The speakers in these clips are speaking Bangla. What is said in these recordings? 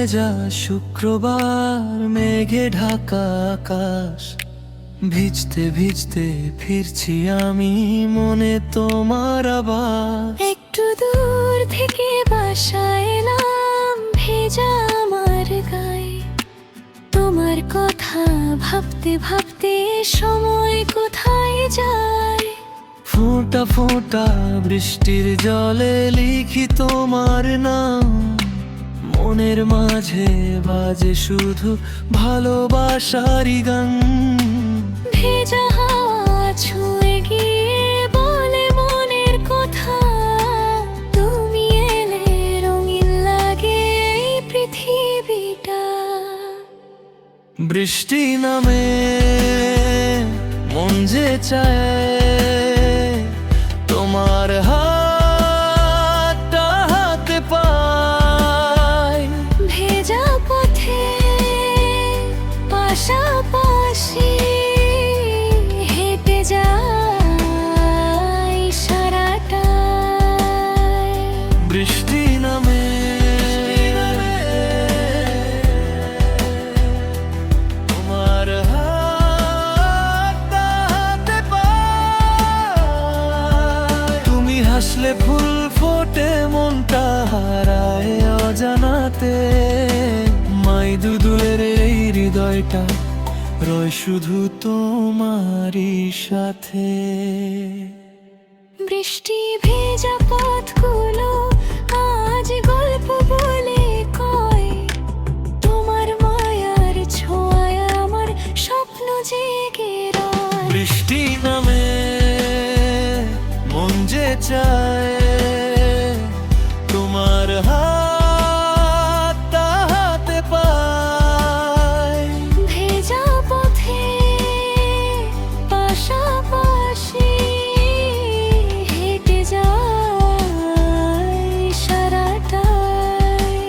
ভেজা শুক্রবার, মেঘে ঢাকা আকাশ, ভিজতে ভিজতে ফিরছি আমি, মনে তোমার আবার। একটু দূর থেকে বাসায় এলাম, ভেজা আমার গায়ে, তোমার কথা ভাবতে ভাবতে সময় কোথায় যায়। ফোঁটা ফোঁটা বৃষ্টির জলে লিখি তোমার নাম, মনের মাঝে বাজে শুধু ভালোবাসারই গান। ভেজা হাওয়া ছুঁয়ে গিয়ে বলে মনের কথা, তুমি এলে রঙিন লাগে এই পৃথিবীটা। বৃষ্টি নামে মন যে চায় তোমার হাতটা হাতে পায়। ভেজা পথে পাশাপাশি হেঁটে যাই সারাটায়। বৃষ্টি নামে তোমার হাতটা হাতে পায়। তুমি হাসলে ফুল ফোটে, মনটা হারায় অজানাতে। মাই দুদুলের এই হৃদয়টা রয় শুধু তোমারই সাথে। বৃষ্টি ভেজা পথগুলো আজ গল্প বলে কয়, তোমার মায়ার ছোঁয়ায় আমার স্বপ্ন জেগে রয়। বৃষ্টি নামে মন যে চায় তোমার হাতটা হাতে পায়। ভেজা পথে পাশাপাশি হেঁটে যাই সারাটায়।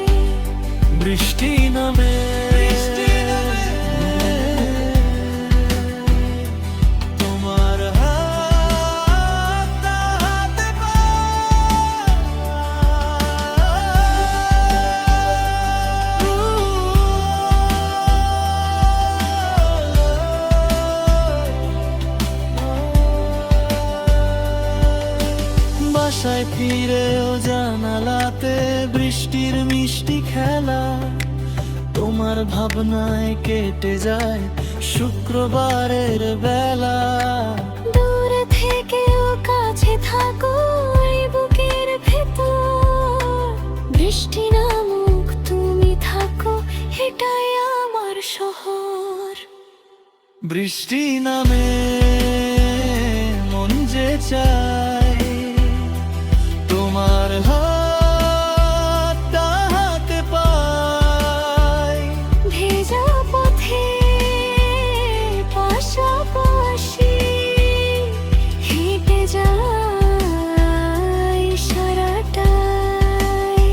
বৃষ্টি নামে তোমার হাতটা হাতে পায়। বাসায় ফিরেও জানালাতে বৃষ্টির মিষ্টি খেলা, তোমার ভাবনায় কেটে যায় শুক্রবারের বেলা। দূর থেকেও কাছে থাকো এই বুকের ভেতর, বৃষ্টি নামুক তুমি থাকো এটাই আমার শহর। বৃষ্টি নামে মন যে চায় তোমার হাতটা হাতে পায়। ভেজা পথে পাশাপাশি হেঁটে যাই সারাটায়।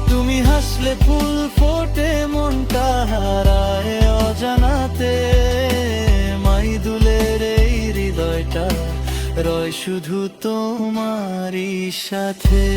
তুমি হাসলে ফুল ফোটে, মনটা হারায় অজানাতে। মাই দুলের এই হৃদয়টা রয় শুধু তোমারই সাথে।